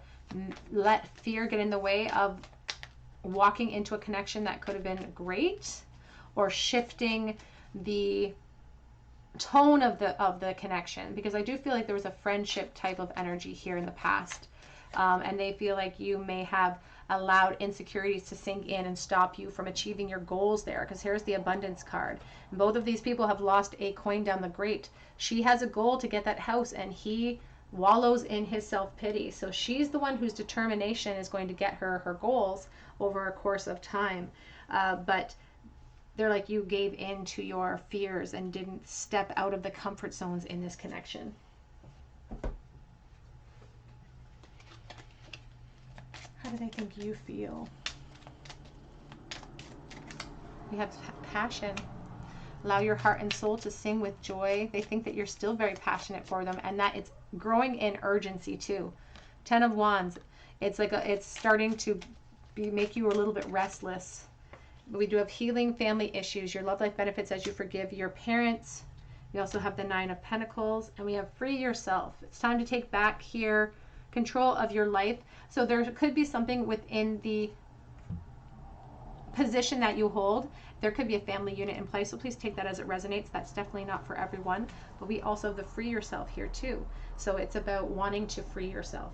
Speaker 1: let fear get in the way of walking into a connection that could have been great, or shifting the tone of the connection, because I do feel like there was a friendship type of energy here in the past, and they feel like you may have allowed insecurities to sink in and stop you from achieving your goals there, because here's the abundance card. And both of these people have lost a coin down the grate. She has a goal to get that house, and he wallows in his self-pity. So she's the one whose determination is going to get her goals over a course of time, but they're like, you gave in to your fears and didn't step out of the comfort zones in this connection. How do they think you feel? We have passion. Allow your heart and soul to sing with joy. They think that you're still very passionate for them, and that it's growing in urgency too. 10 of Wands. It's like it's starting to make you a little bit restless. We do have healing family issues. Your love life benefits as you forgive your parents. We also have the 9 of Pentacles, and we have free yourself. It's time to take back here control of your life. So there could be something within the position that you hold. There could be a family unit in place, so please take that as it resonates. That's definitely not for everyone, but we also have the free yourself here too. So it's about wanting to free yourself,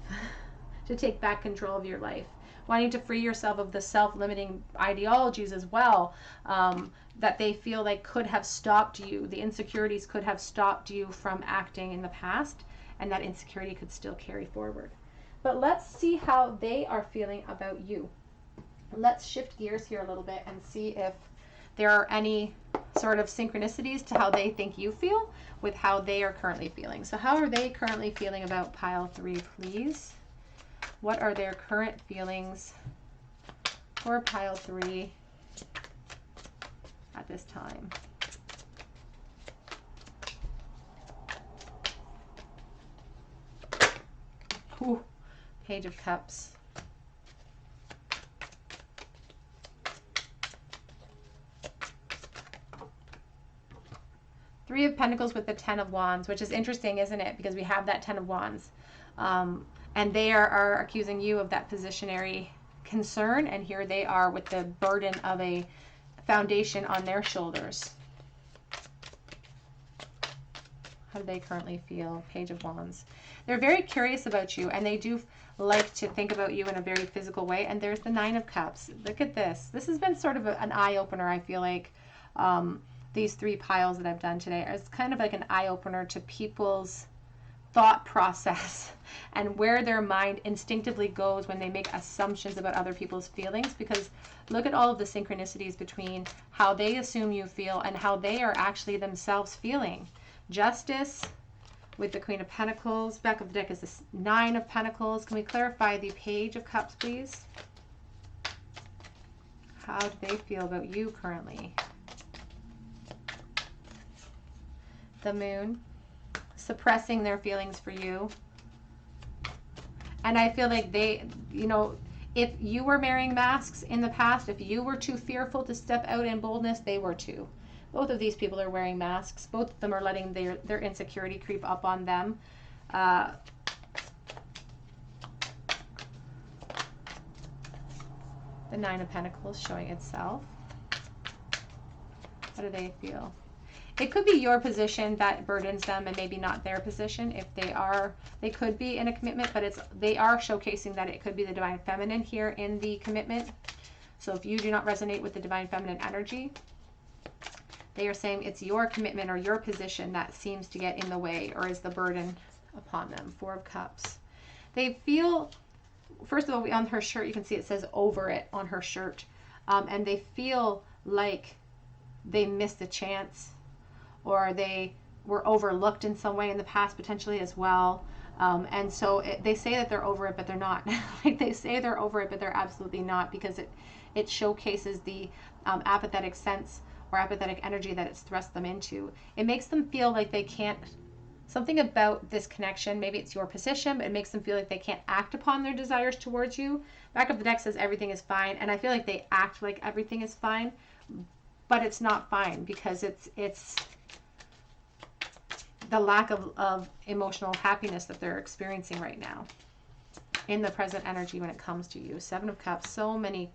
Speaker 1: to take back control of your life, wanting to free yourself of the self-limiting ideologies as well, that they feel like could have stopped you. The insecurities could have stopped you from acting in the past, and that insecurity could still carry forward. But let's see how they are feeling about you. Let's shift gears here a little bit and see if there are any sort of synchronicities to how they think you feel with how they are currently feeling. So how are they currently feeling about pile 3, please? What are their current feelings for pile 3 at this time? Ooh, Page of Cups. Three of Pentacles with the 10 of Wands, which is interesting, isn't it? Because we have that 10 of Wands. And they are accusing you of that positionary concern. And here they are with the burden of a foundation on their shoulders. How do they currently feel? Page of Wands. They're very curious about you, and they do like to think about you in a very physical way. And there's the 9 of Cups. Look at this. This has been sort of an eye-opener, I feel like. These 3 piles that I've done today. It's kind of like an eye-opener to people's thought process and where their mind instinctively goes when they make assumptions about other people's feelings, because look at all of the synchronicities between how they assume you feel and how they are actually themselves feeling. Justice with the Queen of Pentacles. Back of the deck is the 9 of Pentacles. Can we clarify the Page of Cups, please? How do they feel about you currently? The Moon, suppressing their feelings for you. And I feel like they, you know, if you were wearing masks in the past, if you were too fearful to step out in boldness, they were too. Both of these people are wearing masks. Both of them are letting their insecurity creep up on them. The 9 of Pentacles showing itself. How do they feel? It could be your position that burdens them and maybe not their position. If they could be in a commitment, but they are showcasing that it could be the Divine Feminine here in the commitment. So if you do not resonate with the Divine Feminine energy, they are saying it's your commitment or your position that seems to get in the way or is the burden upon them. 4 of Cups. They feel, first of all, on her shirt, you can see it says over it on her shirt. And they feel like they missed a chance, or they were overlooked in some way in the past, potentially as well. And so they say that they're over it, but they're not. Like, they say they're over it, but they're absolutely not, because it showcases the apathetic sense or apathetic energy that it's thrust them into. It makes them feel like they can't, something about this connection, maybe it's your position, but it makes them feel like they can't act upon their desires towards you. Back of the deck says everything is fine, and I feel like they act like everything is fine, but it's not fine, because it's the lack of emotional happiness that they're experiencing right now in the present energy when it comes to you. Seven of Cups, so many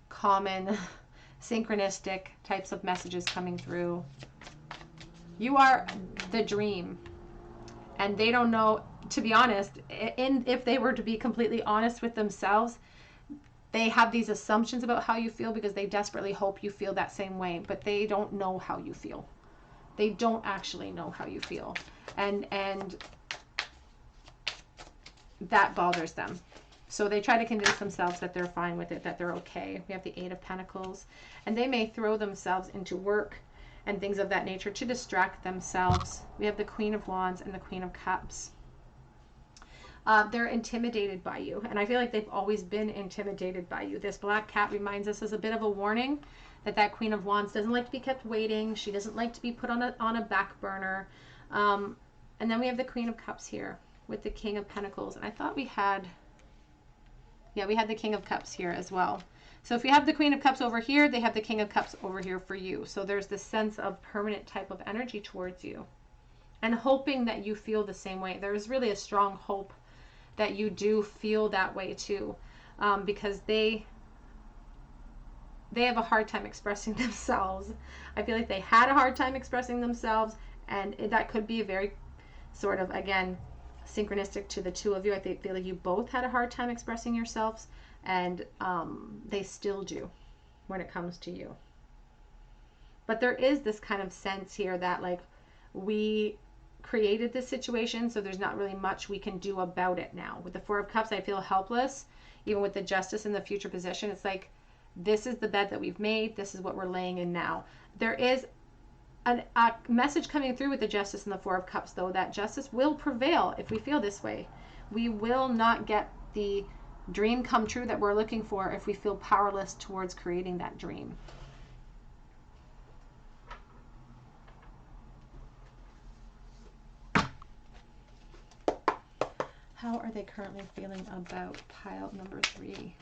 Speaker 1: common synchronistic types of messages coming through. You are the dream, and they don't know, to be honest, if they were to be completely honest with themselves, they have these assumptions about how you feel because they desperately hope you feel that same way, but they don't know how you feel. They don't actually know how you feel. And that bothers them. So they try to convince themselves that they're fine with it, that they're okay. We have the Eight of Pentacles. And they may throw themselves into work and things of that nature to distract themselves. We have the Queen of Wands and the Queen of Cups. They're intimidated by you. And I feel like they've always been intimidated by you. This black cat reminds us as a bit of a warning that Queen of Wands doesn't like to be kept waiting. She doesn't like to be put on a back burner. And then we have the Queen of Cups here with the King of Pentacles. And I thought we had, yeah, we had the King of Cups here as well. So if you have the Queen of Cups over here, they have the King of Cups over here for you. So there's this sense of permanent type of energy towards you and hoping that you feel the same way. There's really a strong hope that you do feel that way too, because they have a hard time expressing themselves. I feel like they had a hard time expressing themselves, and that could be a very sort of, again, synchronistic to the two of you. I feel like you both had a hard time expressing yourselves, and they still do when it comes to you. But there is this kind of sense here that, like, we created this situation, so there's not really much we can do about it now. With the Four of Cups, I feel helpless. Even with the Justice in the future position, it's like, this is the bed that we've made. This is what we're laying in now. There is a message coming through with the Justice and the Four of Cups, though, that justice will prevail if we feel this way. We will not get the dream come true that we're looking for if we feel powerless towards creating that dream. How are they currently feeling about pile number 3?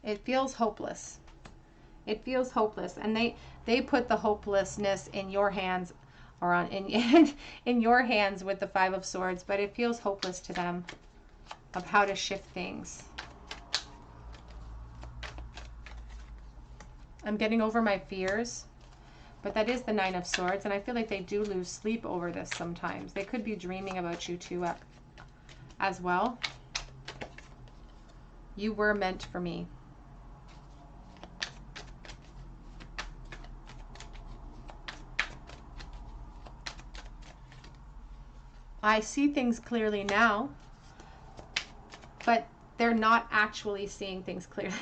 Speaker 1: It feels hopeless. It feels hopeless. And they put the hopelessness in your hands, or in your hands with the Five of Swords, but it feels hopeless to them of how to shift things. I'm getting over my fears, but that is the Nine of Swords, and I feel like they do lose sleep over this sometimes. They could be dreaming about you too as well. You were meant for me. I see things clearly now, but they're not actually seeing things clearly.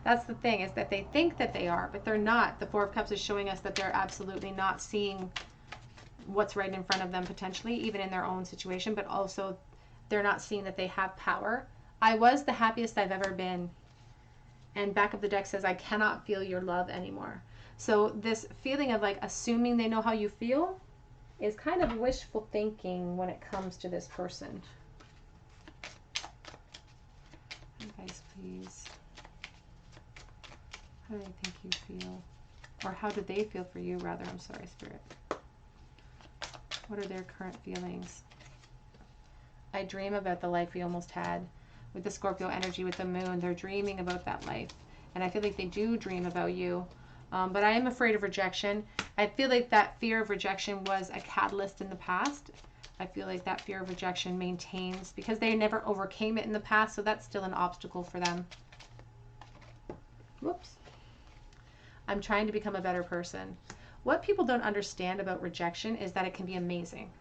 Speaker 1: That's the thing, is that they think that they are, but they're not. The Four of Cups is showing us that they're absolutely not seeing what's right in front of them, potentially, even in their own situation, but also they're not seeing that they have power. I was the happiest I've ever been. And back of the deck says, I cannot feel your love anymore. So this feeling of, like, assuming they know how you feel is kind of wishful thinking when it comes to this person. Advice, please. How do they think you feel? Or how do they feel for you, rather? I'm sorry, Spirit. What are their current feelings? I dream about the life we almost had. With the Scorpio energy, with the moon, they're dreaming about that life. And I feel like they do dream about you. But I am afraid of rejection. I feel like that fear of rejection was a catalyst in the past. I feel like that fear of rejection maintains because they never overcame it in the past, so that's still an obstacle for them. Whoops. I'm trying to become a better person. What people don't understand about rejection is that it can be amazing.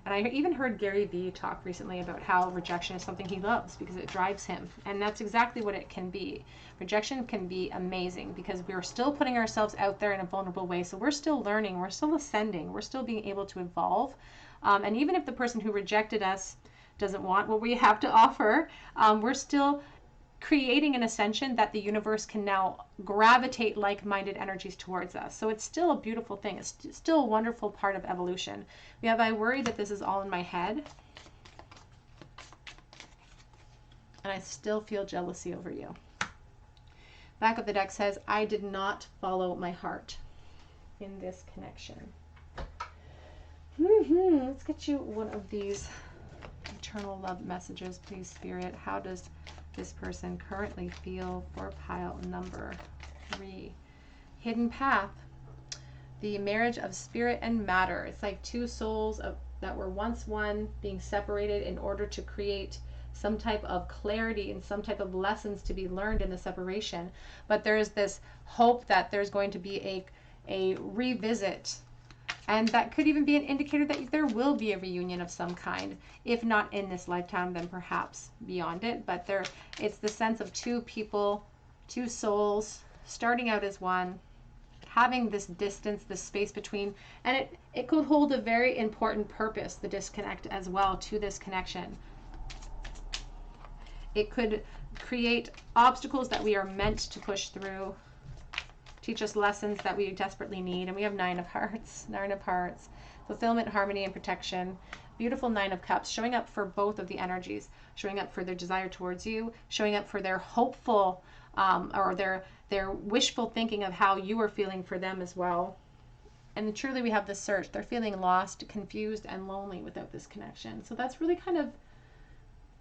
Speaker 1: And I even heard Gary Vee talk recently about how rejection is something he loves because it drives him. And that's exactly what it can be. Rejection can be amazing because we're still putting ourselves out there in a vulnerable way. So we're still learning, we're still ascending, we're still being able to evolve. And even if the person who rejected us doesn't want what we have to offer, we're still creating an ascension that the universe can now gravitate like-minded energies towards us. So it's still a beautiful thing. It's still a wonderful part of evolution. We have, I worry that this is all in my head. And I still feel jealousy over you. Back of the deck says, I did not follow my heart in this connection. Let's get you one of these eternal love messages, please, Spirit. How does this person currently feel for pile number 3? Hidden path. The marriage of spirit and matter. It's like two souls that were once one being separated in order to create some type of clarity and some type of lessons to be learned in the separation. But there's this hope that there's going to be a revisit. And that could even be an indicator that there will be a reunion of some kind. If not in this lifetime, then perhaps beyond it. But it's the sense of two people, two souls, starting out as one, having this distance, this space between. And it could hold a very important purpose, the disconnect as well, to this connection. It could create obstacles that we are meant to push through. Teach us lessons that we desperately need. And we have 9 of Hearts. 9 of Hearts. Fulfillment, harmony, and protection. Beautiful 9 of Cups. Showing up for both of the energies. Showing up for their desire towards you. Showing up for their hopeful or their wishful thinking of how you are feeling for them as well. And truly we have the search. They're feeling lost, confused, and lonely without this connection. So that's really kind of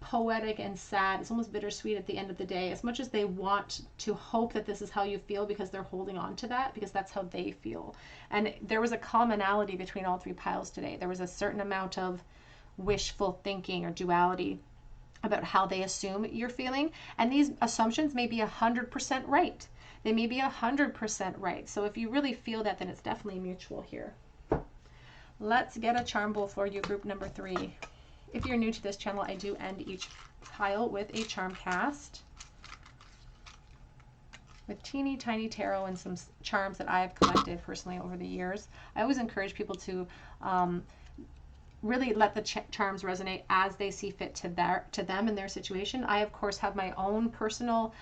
Speaker 1: poetic and sad. It's almost bittersweet at the end of the day. As much as they want to hope that this is how you feel because they're holding on to that, because that's how they feel. And there was a commonality between all 3 piles today. There was a certain amount of wishful thinking or duality about how they assume you're feeling. And these assumptions may be 100% right. They may be 100% right. So if you really feel that, then it's definitely mutual here. Let's get a charm bowl for you, group number 3. If you're new to this channel, I do end each pile with a charm cast with teeny tiny tarot and some charms that I've collected personally over the years. I always encourage people to really let the charms resonate as they see fit to them and their situation. I, of course, have my own personal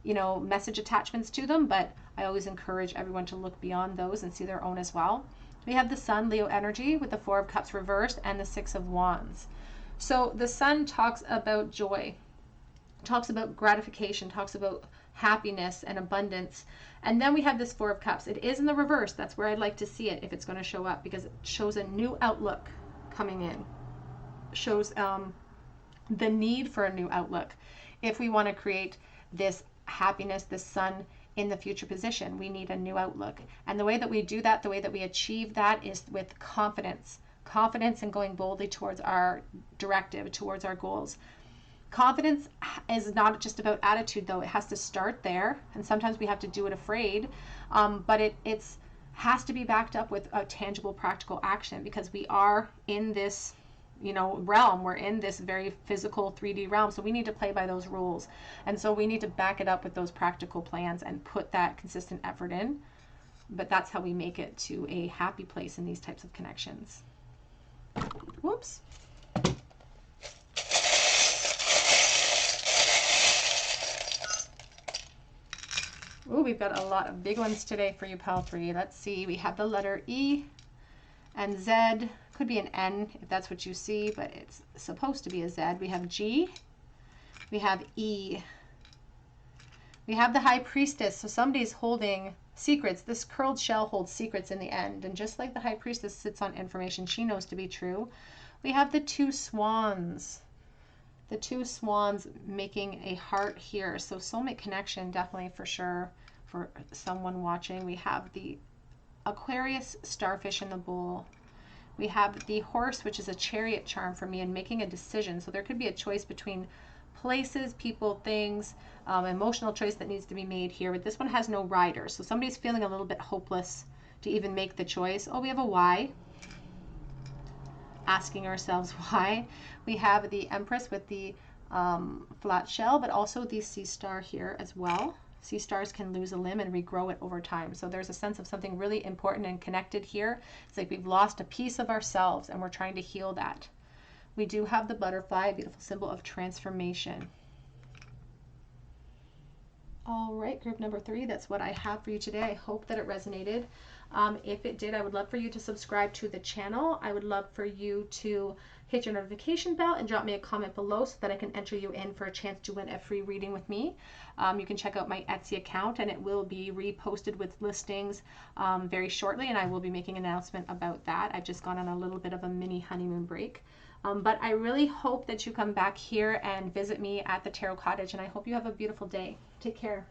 Speaker 1: message attachments to them, but I always encourage everyone to look beyond those and see their own as well. We have the Sun, Leo energy, with the 4 of Cups reversed and the 6 of Wands. So the Sun talks about joy, talks about gratification, talks about happiness and abundance. And then we have this 4 of Cups. It is in the reverse. That's where I'd like to see it if it's going to show up, because it shows a new outlook coming in. Shows the need for a new outlook. If we want to create this happiness, this sun in the future position, we need a new outlook. And the way that we do that, the way that we achieve that, is with confidence. Confidence in going boldly towards our directive, towards our goals. Confidence is not just about attitude, though. It has to start there, and sometimes we have to do it afraid, but it has to be backed up with a tangible, practical action, because we are in this realm. We're in this very physical 3D realm, so we need to play by those rules. And so we need to back it up with those practical plans and put that consistent effort in. But that's how we make it to a happy place in these types of connections. Whoops. Ooh, we've got a lot of big ones today for you, pile 3. Let's see. We have the letter E and Z. Could be an N if that's what you see, but it's supposed to be a Z. We have G. We have E. We have the High Priestess. So somebody's holding secrets. This curled shell holds secrets in the end. And just like the High Priestess sits on information she knows to be true, we have the 2 swans. The 2 swans making a heart here. So soulmate connection, definitely for sure for someone watching. We have the Aquarius starfish in the bowl. We have the horse, which is a chariot charm for me, and making a decision. So there could be a choice between places, people, things, emotional choice that needs to be made here. But this one has no rider. So somebody's feeling a little bit hopeless to even make the choice. Oh, we have a Y. asking ourselves why. We have the Empress with the flat shell, but also the sea star here as well. Sea stars can lose a limb and regrow it over time. So there's a sense of something really important and connected here. It's like we've lost a piece of ourselves and we're trying to heal that. We do have the butterfly, a beautiful symbol of transformation. All right, group number 3, that's what I have for you today. I hope that it resonated. If it did, I would love for you to subscribe to the channel. I would love for you to hit your notification bell and drop me a comment below so that I can enter you in for a chance to win a free reading with me. You can check out my Etsy account, and it will be reposted with listings very shortly, and I will be making an announcement about that. I've just gone on a little bit of a mini honeymoon break. But I really hope that you come back here and visit me at the Tarot Cottage, and I hope you have a beautiful day. Take care.